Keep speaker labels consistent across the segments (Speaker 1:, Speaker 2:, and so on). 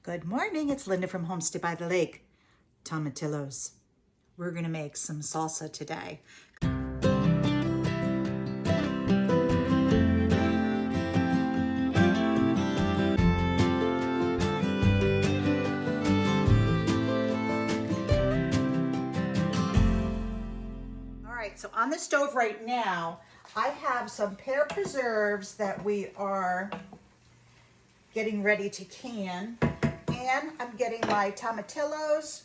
Speaker 1: Good morning, it's Linda from Homestead by the Lake. Tomatillos. We're gonna make some salsa today. All right, so on the stove right now, I have some pear preserves that we are getting ready to can, and I'm getting my tomatillos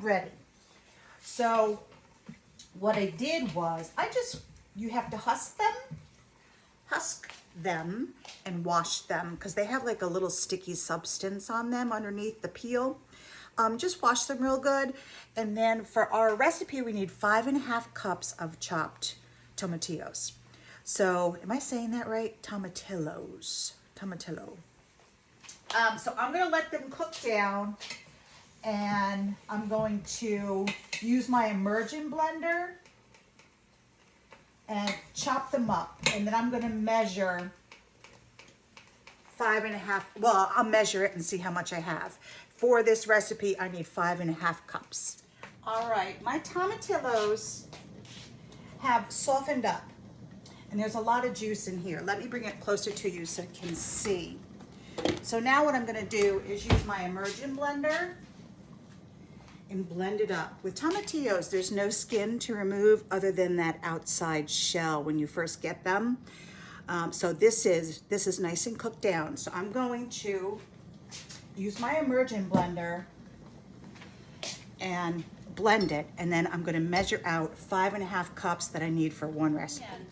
Speaker 1: ready. So what I did was, you have to husk them and wash them because they have like a little sticky substance on them underneath the peel. Just wash them real good. And then for our recipe, we need 5.5 cups of chopped tomatillos. So am I saying that right? Tomatillos. Tomatillo. So I'm going to let them cook down, and I'm going to use my immersion blender and chop them up. And then I'm going to measure 5.5, well, I'll measure it and see how much I have. For this recipe, I need 5.5 cups. All right, my tomatillos have softened up, and there's a lot of juice in here. Let me bring it closer to you so you can see. So now what I'm gonna do is use my immersion blender and blend it up. With tomatillos, there's no skin to remove other than that outside shell when you first get them. So this is nice and cooked down. So I'm going to use my immersion blender and blend it, and then I'm gonna measure out 5.5 cups that I need for one recipe. And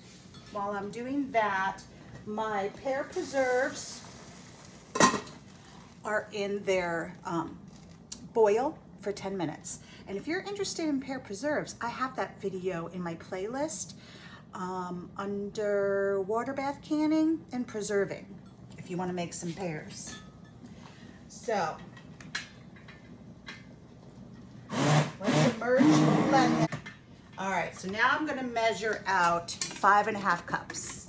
Speaker 1: while I'm doing that, my pear preserves are in their boil for 10 minutes. And if you're interested in pear preserves, I have that video in my playlist under water bath canning and preserving, if you want to make some pears. So let's immerse and blend them. All right, so now I'm going to measure out 5.5 cups.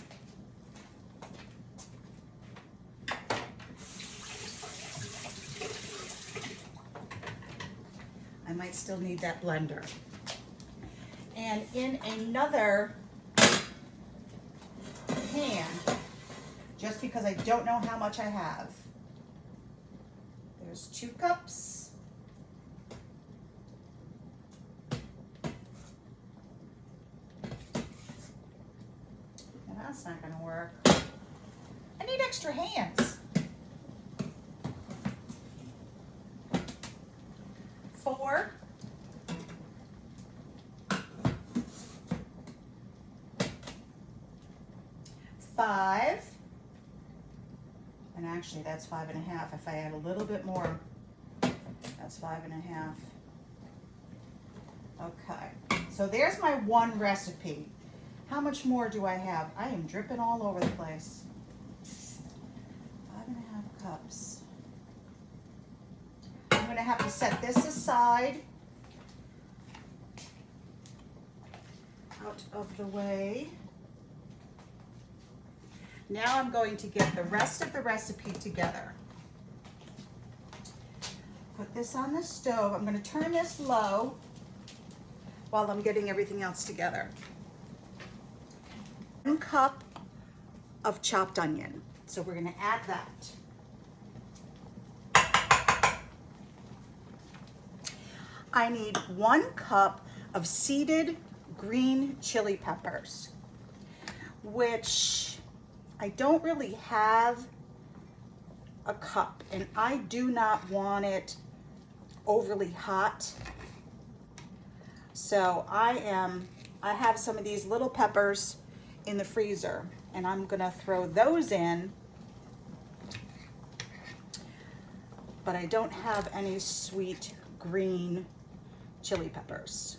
Speaker 1: I might still need that blender. And in another pan, just because I don't know how much I have, there's 2 cups. And that's not gonna work. I need extra hands. 4. 5. And actually that's 5.5. If I add a little bit more, that's 5.5. Okay, so there's my one recipe. How much more do I have? I am dripping all over the place. 5.5 cups. I'm going to have to set this aside, out of the way. Now I'm going to get the rest of the recipe together. Put this on the stove. I'm going to turn this low while I'm getting everything else together. 1 cup of chopped onion. So we're going to add that. I need 1 cup of seeded green chili peppers, which I don't really have a cup, and I do not want it overly hot. So I have some of these little peppers in the freezer, and I'm gonna throw those in, but I don't have any sweet green chili peppers.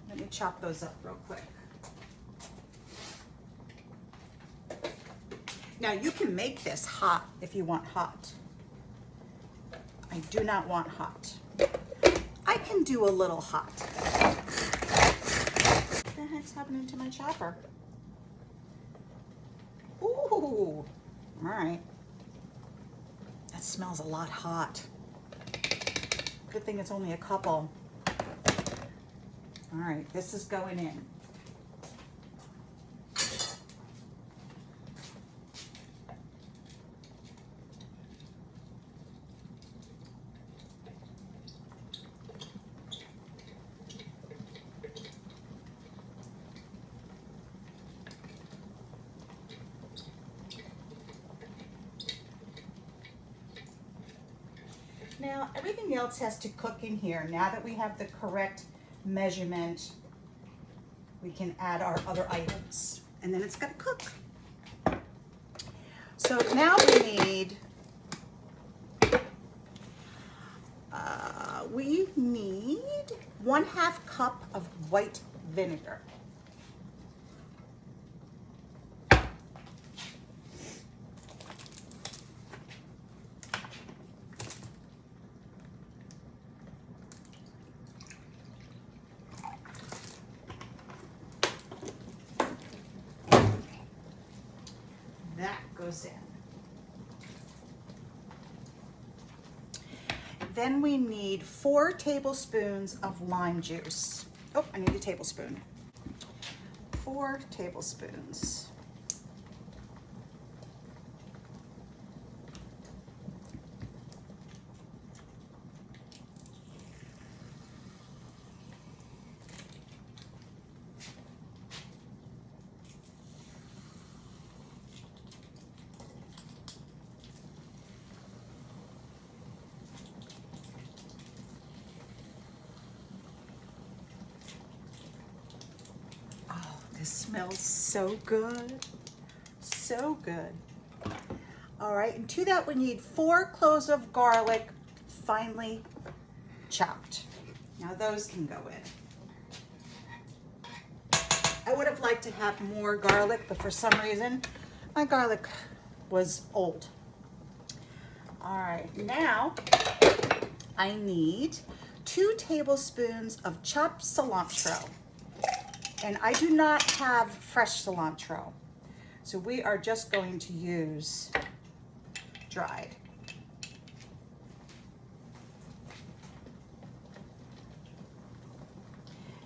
Speaker 1: Let me chop those up real quick. Now you can make this hot if you want hot. I do not want hot. I can do a little hot. What the heck's happening to my chopper? Ooh, all right. That smells a lot hot. Good thing it's only a couple. All right, this is going in. Now, everything else has to cook in here. Now that we have the correct measurement, we can add our other items. And then it's gonna cook. So now we need 1/2 cup of white vinegar. That goes in. Then we need 4 tablespoons of lime juice. Oh, I need a tablespoon. 4 tablespoons. This smells so good, so good. All right, and to that we need 4 cloves of garlic, finely chopped. Now those can go in. I would have liked to have more garlic, but for some reason, my garlic was old. All right, now I need 2 tablespoons of chopped cilantro. And I do not have fresh cilantro, so we are just going to use dried.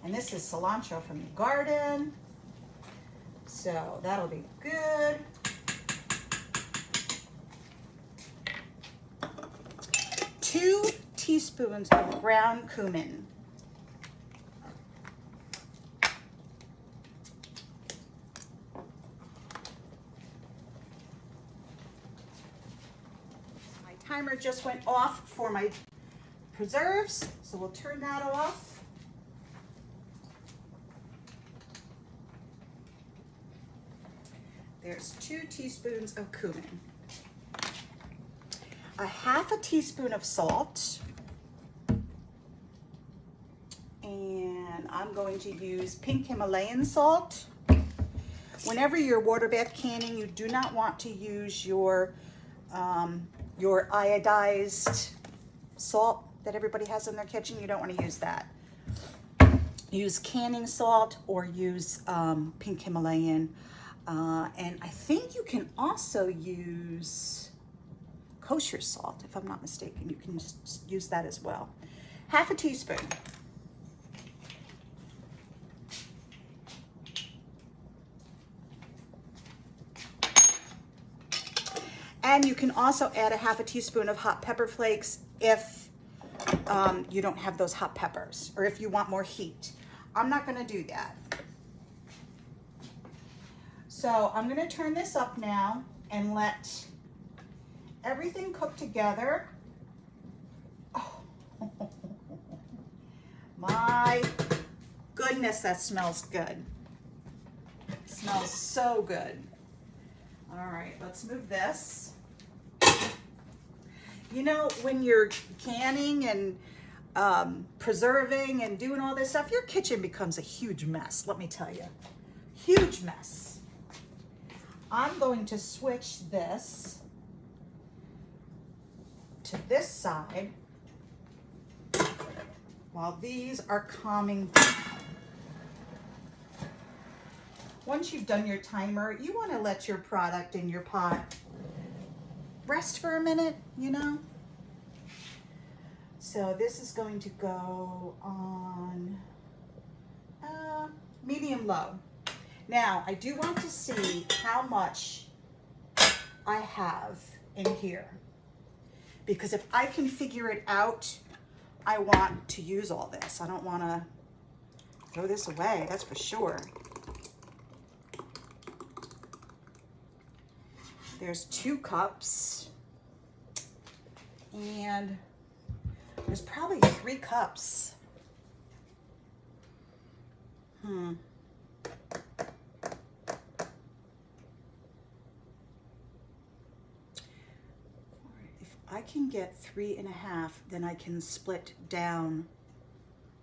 Speaker 1: And this is cilantro from the garden, so that'll be good. 2 teaspoons of ground cumin. Timer just went off for my preserves, so we'll turn that off. There's 2 teaspoons of cumin, 1/2 teaspoon of salt, and I'm going to use pink Himalayan salt. Whenever you're water bath canning, you do not want to use your iodized salt that everybody has in their kitchen. You don't want to use that. Use canning salt or use pink Himalayan. And I think you can also use kosher salt, if I'm not mistaken. You can just use that as well. 1/2 teaspoon. And you can also add 1/2 teaspoon of hot pepper flakes if you don't have those hot peppers, or if you want more heat. I'm not gonna do that. So I'm gonna turn this up now and let everything cook together. Oh, my goodness, that smells good. It smells so good. All right, let's move this. You know, when you're canning and preserving and doing all this stuff, your kitchen becomes a huge mess, let me tell you. Huge mess. I'm going to switch this to this side while these are calming down. Once you've done your timer, you want to let your product in your pot rest for a minute, you know? So this is going to go on medium low. Now, I do want to see how much I have in here, because if I can figure it out, I want to use all this. I don't want to throw this away, that's for sure. There's 2 cups, and there's probably 3 cups. If I can get 3.5, then I can split down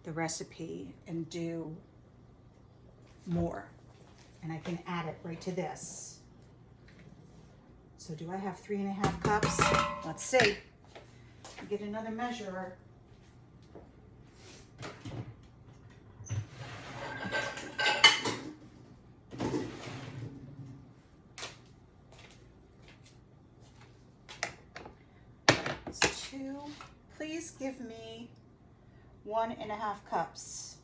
Speaker 1: the recipe and do more. And I can add it right to this. So do I have 3.5 cups? Let's see. Get another measurer. It's 2. Please give me 1.5 cups.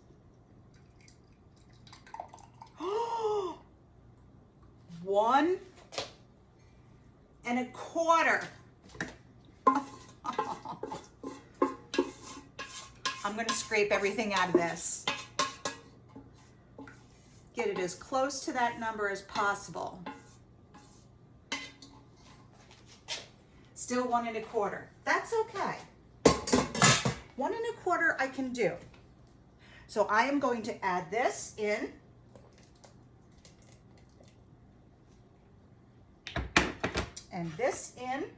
Speaker 1: 1 1/4. I'm going to scrape everything out of this. Get it as close to that number as possible. Still 1 1/4. That's okay. 1 1/4 I can do. So I am going to add this in. And this in.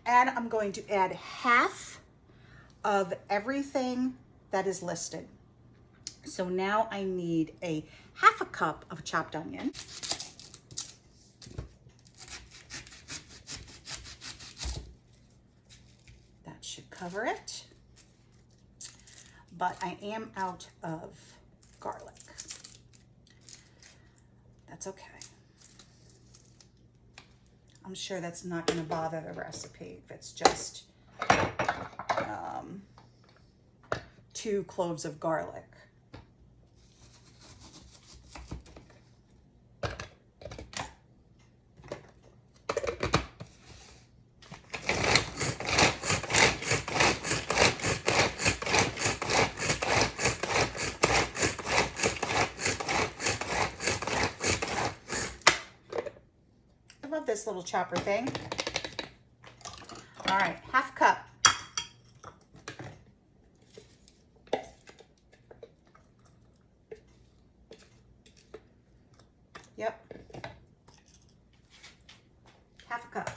Speaker 1: And I'm going to add half of everything that is listed. So now I need a 1/2 cup of chopped onion. That should cover it. But I am out of garlic. That's okay. I'm sure that's not going to bother the recipe if it's just 2 cloves of garlic. This little chopper thing. All right, 1/2 cup. Yep. 1/2 cup.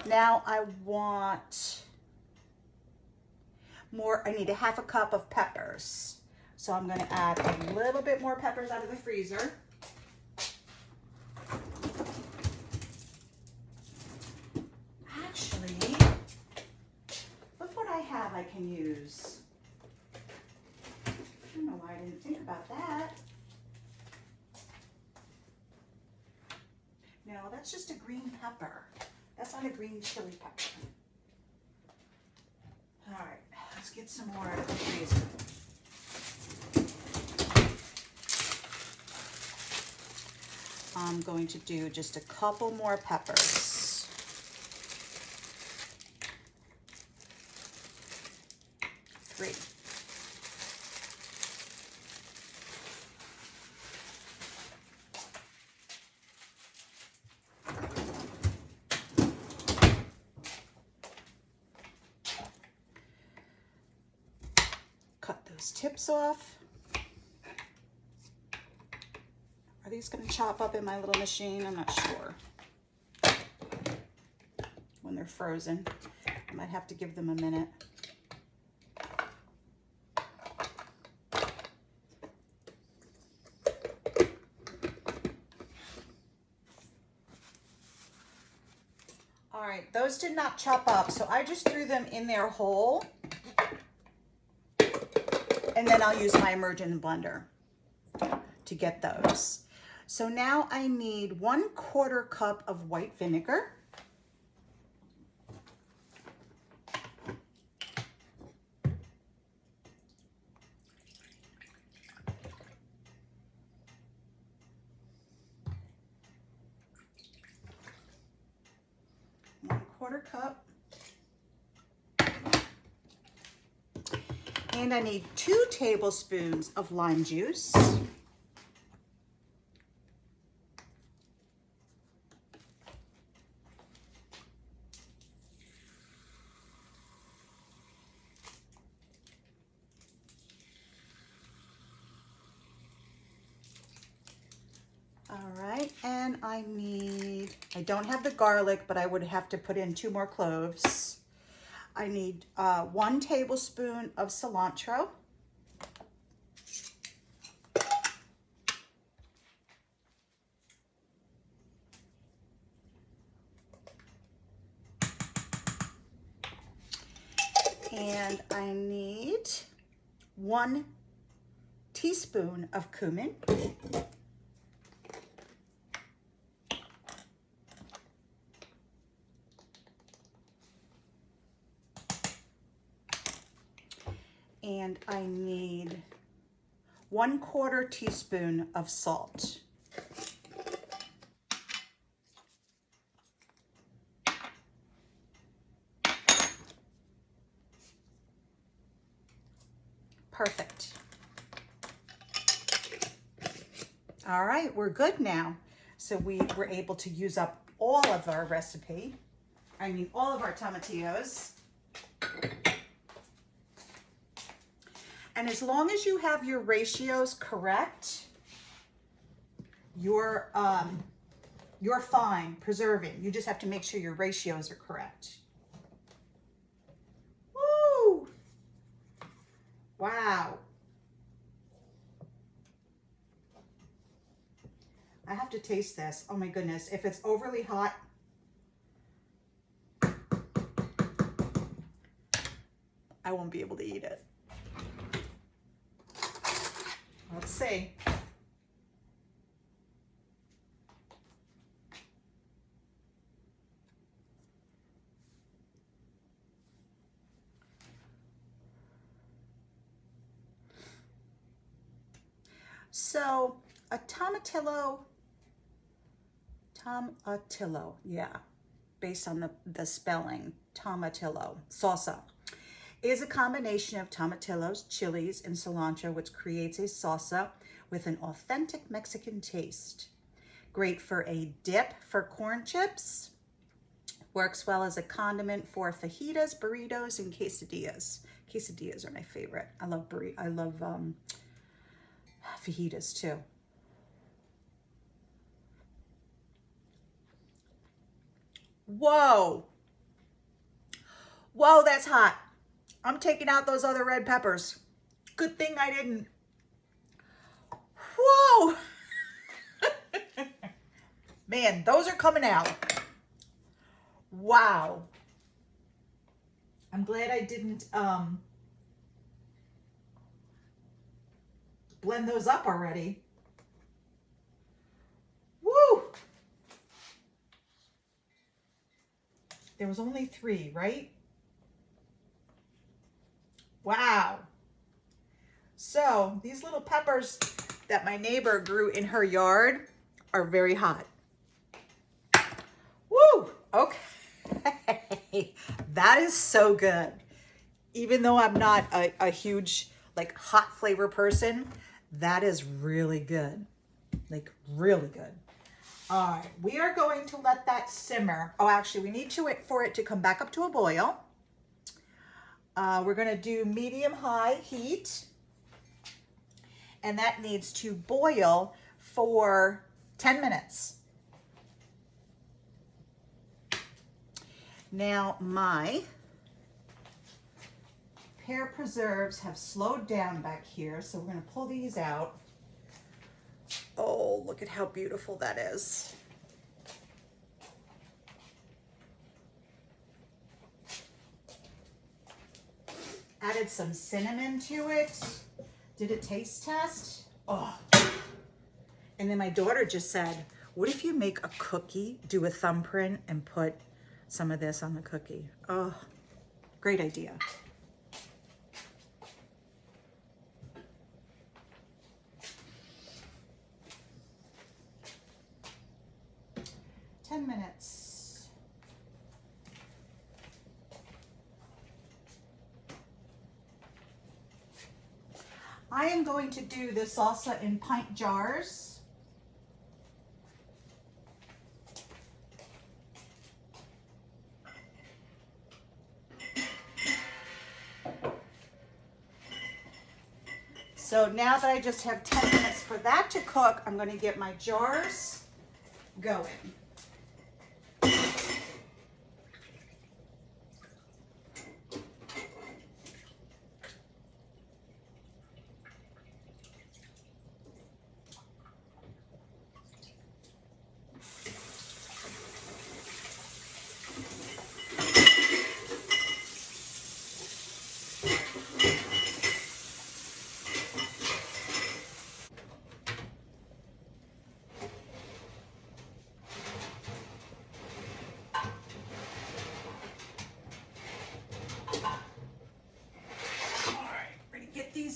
Speaker 1: Now I want more. I need a 1/2 cup of peppers. So I'm going to add a little bit more peppers out of the freezer. I can use. I don't know why I didn't think about that. No, that's just a green pepper. That's not a green chili pepper. All right, let's get some more out of the freezer. I'm going to do just a couple more peppers. Cut those tips off. Are these going to chop up in my little machine? I'm not sure. When they're frozen, I might have to give them a minute. All right, those did not chop up, so I just threw them in there whole. And then I'll use my immersion blender to get those. So now I need 1/4 cup of white vinegar. Quarter cup. And I need 2 tablespoons of lime juice. All right, and I don't have the garlic, but I would have to put in 2 more cloves. I need 1 tablespoon of cilantro. And I need 1 teaspoon of cumin. And I need 1/4 teaspoon of salt. Perfect. All right, we're good now. So we were able to use up all of our recipe. I mean, all of our tomatillos. And as long as you have your ratios correct, you're fine preserving. You just have to make sure your ratios are correct. Woo! Wow. I have to taste this. Oh my goodness. If it's overly hot, I won't be able to eat it. Let's see. So a tomatillo, yeah, based on the spelling, tomatillo salsa, is a combination of tomatillos, chilies, and cilantro, which creates a salsa with an authentic Mexican taste. Great for a dip for corn chips. Works well as a condiment for fajitas, burritos, and quesadillas. Quesadillas are my favorite. I love fajitas too. Whoa. Whoa, that's hot. I'm taking out those other red peppers. Good thing I didn't. Whoa. Man, those are coming out. Wow. I'm glad I didn't blend those up already. Woo! There was only 3, right? Wow. So these little peppers that my neighbor grew in her yard are very hot. Woo! Okay. That is so good. Even though I'm not a huge like hot flavor person, that is really good. Like really good. All right, we are going to let that simmer. Oh, actually, we need for it to come back up to a boil. We're going to do medium-high heat. And that needs to boil for 10 minutes. Now, my pear preserves have slowed down back here, so we're going to pull these out. Oh, look at how beautiful that is. Added some cinnamon to it. did a taste test. Oh. And then my daughter just said, what if you make a cookie, do a thumbprint, and put some of this on the cookie? Oh, great idea. Minutes. I am going to do the salsa in pint jars. So now that I just have 10 minutes for that to cook, I'm going to get my jars going.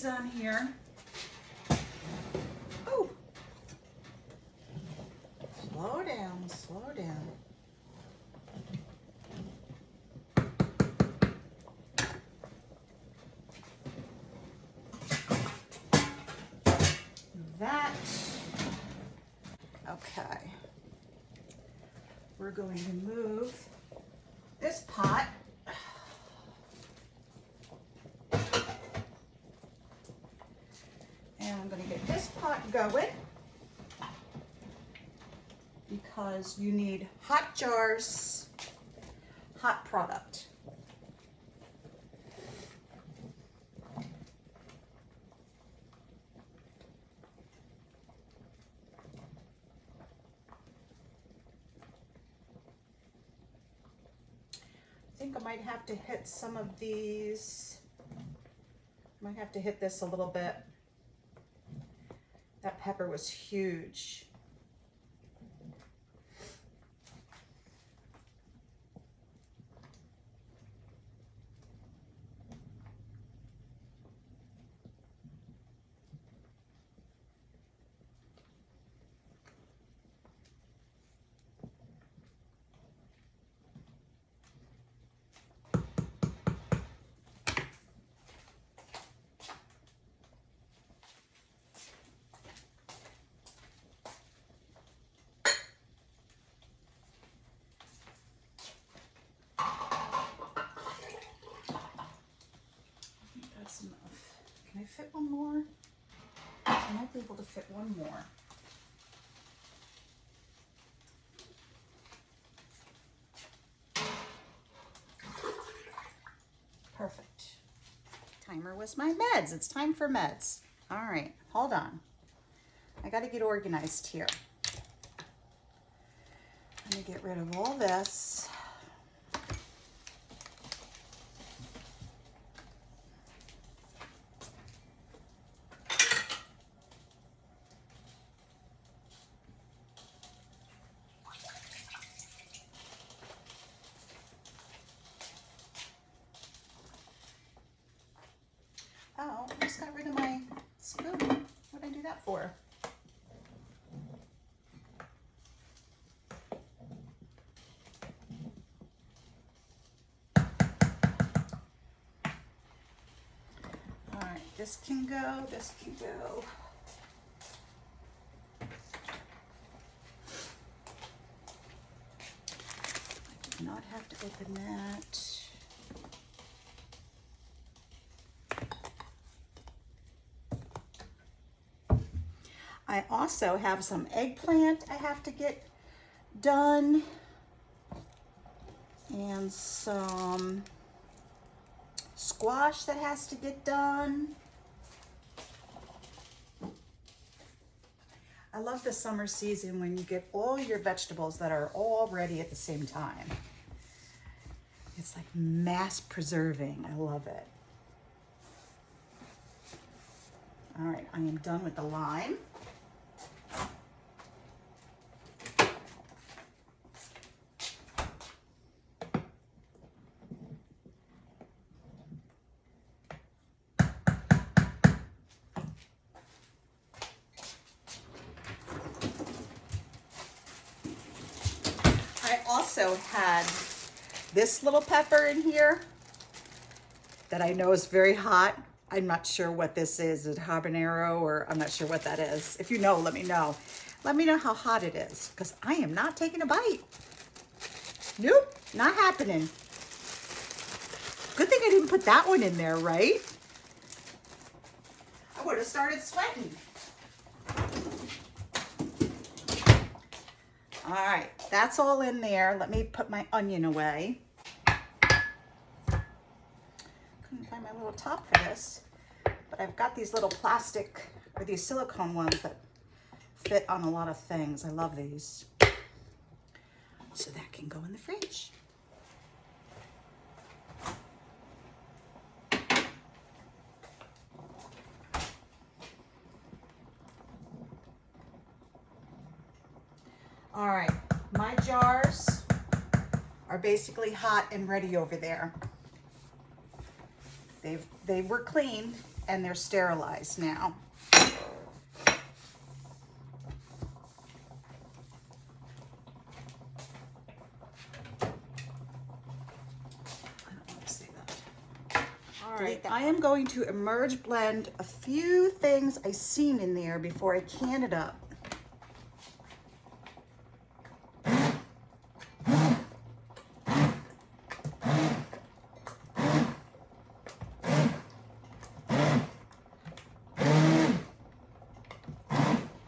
Speaker 1: On here. Oh, slow down, slow down. That. Okay. We're going to move this pot. I'm going to get this pot going because you need hot jars, hot product. I think I might have to hit some of these. Might have to hit this a little bit. That pepper was huge. Can I fit one more? I might be able to fit one more. Perfect. Timer was my meds. It's time for meds. All right, hold on. I got to get organized here. Let me get rid of all this. Oh, I just got rid of my spoon. What did I do that for? All right, this can go, this can go. I do not have to open that. I also have some eggplant I have to get done and some squash that has to get done. I love the summer season when you get all your vegetables that are all ready at the same time. It's like mass preserving. I love it. All right, I am done with the lime. I also had this little pepper in here that I know is very hot. I'm not sure what this is habanero, or I'm not sure what that is. If you know, let me know. Let me know how hot it is, because I am not taking a bite. Nope, not happening. Good thing I didn't put that one in there, right? I would have started sweating. All right, that's all in there. Let me put my onion away. Couldn't find my little top for this, but I've got these little plastic, or these silicone ones that fit on a lot of things. I love these. So that can go in the fridge. All right, my jars are basically hot and ready over there. They were cleaned and they're sterilized now. I don't want to say that. All right, I am going to immerse blend a few things I've seen in there before I can it up.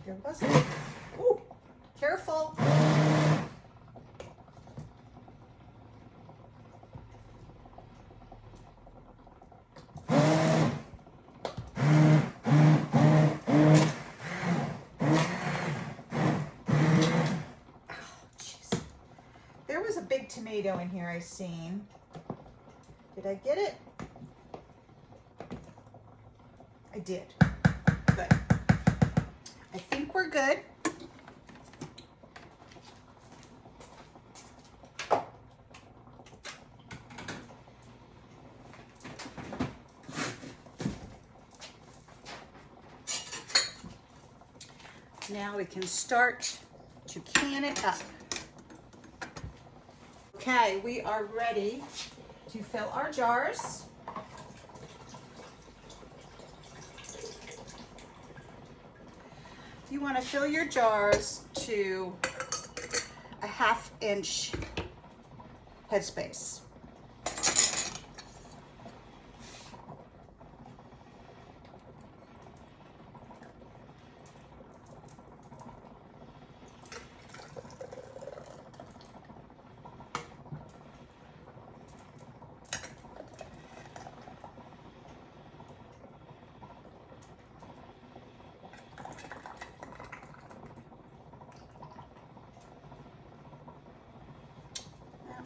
Speaker 1: There was it. Ooh, careful. There was a big tomato in here I seen. Did I get it? I did. Good. I think we're good. Now we can start to can it up. Okay, we are ready to fill our jars. You want to fill your jars to a 1/2 inch headspace.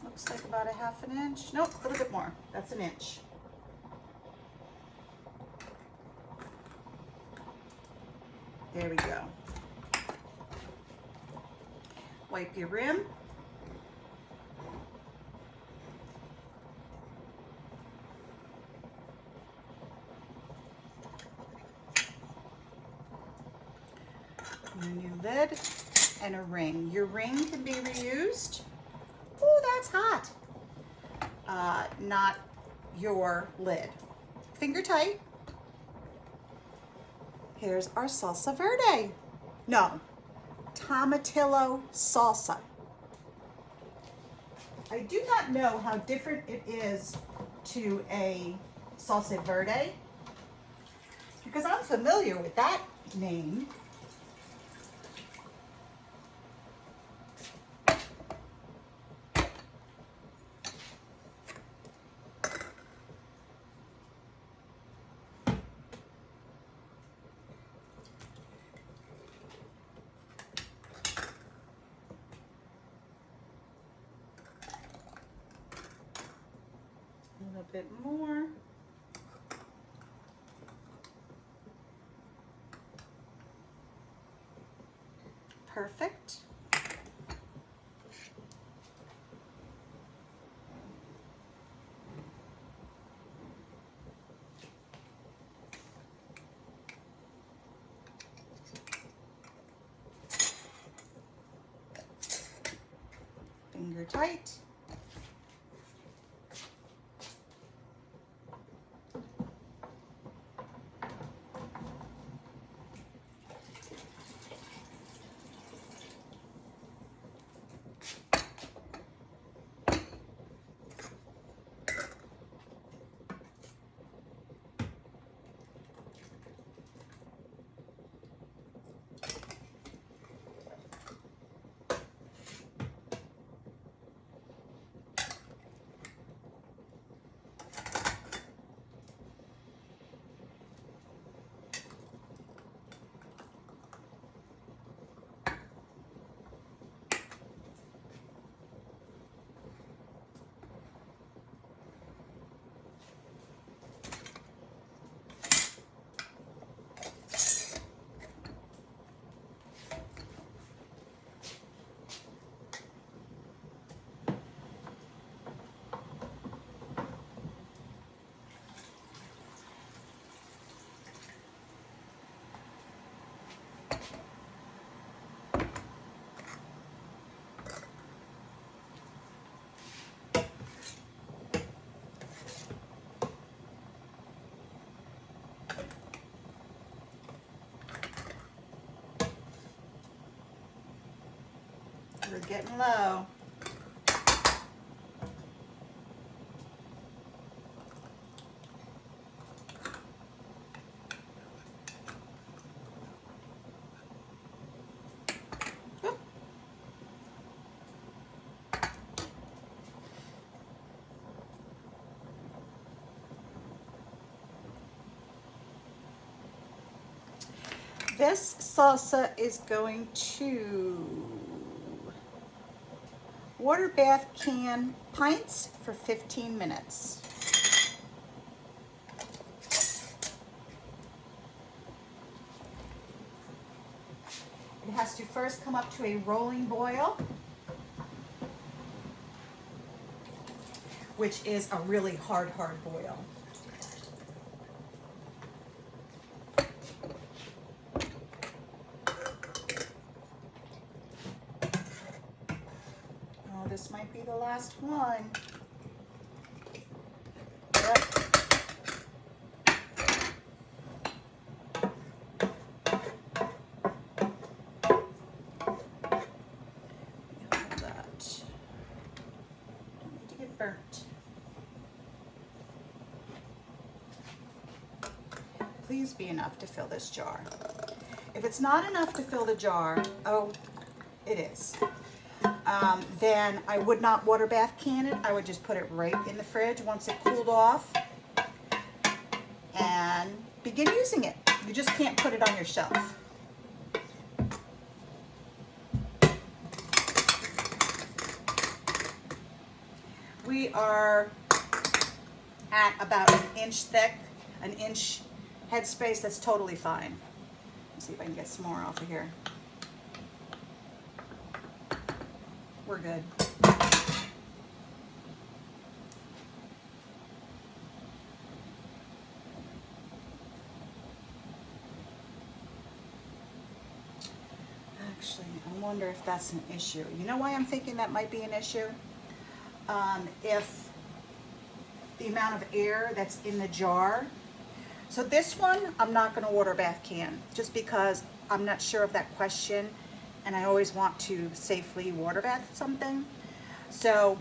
Speaker 1: Looks like about a 1/2 inch. Nope, a little bit more. That's an inch. There we go. Wipe your rim. Your new lid and a ring. Your ring can be reused. Oh, that's hot. Not your lid. Finger tight. Here's our salsa verde. No, Tomatillo Salsa. I do not know how different it is to a salsa verde, because I'm familiar with that name. A little bit more. perfect. Finger tight. We're getting low. Oop. This salsa is going to water bath can pints for 15 minutes. It has to first come up to a rolling boil, which is a really hard boil. This might be the last one. Yep. That. Don't need to get burnt. Please be enough to fill this jar. If it's not enough to fill the jar, oh, it is. Then I would not water bath can it. I would just put it right in the fridge once it cooled off and begin using it. You just can't put it on your shelf. We are at about an inch thick, an inch headspace. That's totally fine. Let's see if I can get some more off of here. We're good. Actually, I wonder if that's an issue. You know why I'm thinking that might be an issue? If the amount of air that's in the jar. So this one, I'm not going to water bath can, just because I'm not sure of that question. And I always want to safely water bath something. So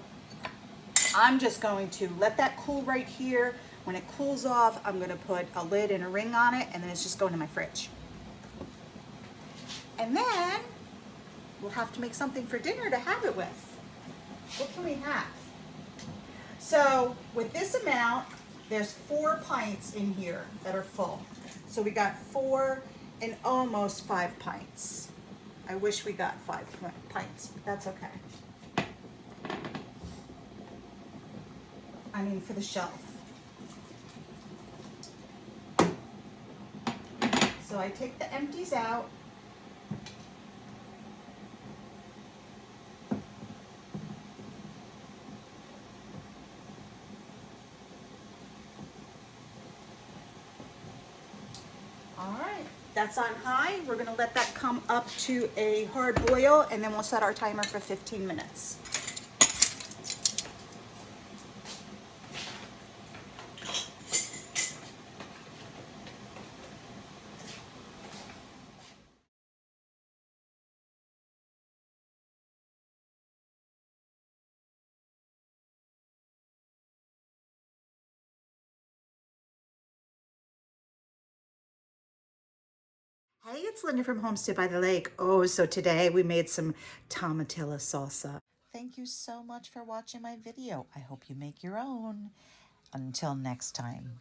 Speaker 1: I'm just going to let that cool right here. When it cools off, I'm going to put a lid and a ring on it, and then it's just going to my fridge. And then we'll have to make something for dinner to have it with. What can we have? So with this amount, there's 4 pints in here that are full. So we got 4 and almost 5 pints. I wish we got 5 pints, but that's okay. I mean, for the shelf. So I take the empties out. All right, that's on high. We're gonna let that come up to a hard boil, and then we'll set our timer for 15 minutes. Hey, it's Linda from Homestead by the Lake. Oh, so today we made some tomatillo salsa. Thank you so much for watching my video. I hope you make your own. Until next time.